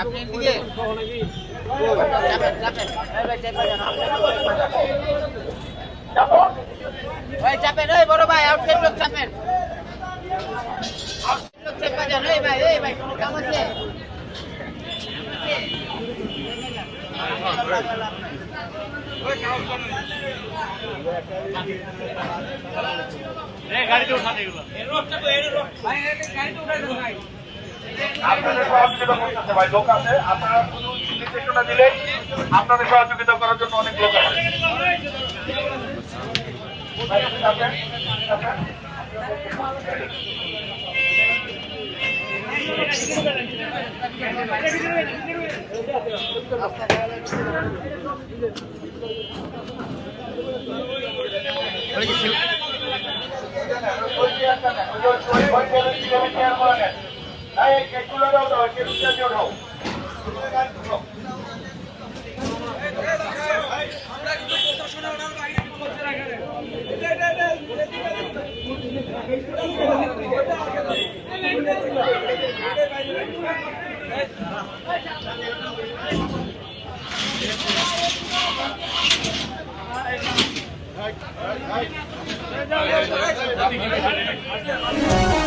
আপনি এদিকে চাপেন ওই বড় ভাই আউটসাইড লোক চাপেন লোক চেপা যান এই ভাই কোনো কাম আছে গাড়িতে উঠাতে এগুলো ভাই গাড়িতে উঠাই দেন ভাই আপনাদের সহযোগিতা করতেছে ভাই লোক আছে আপনারা শুধু নির্দেশনা দিলেই আপনাদের সহযোগিতা করার জন্য অনেক লোক আছে Hey,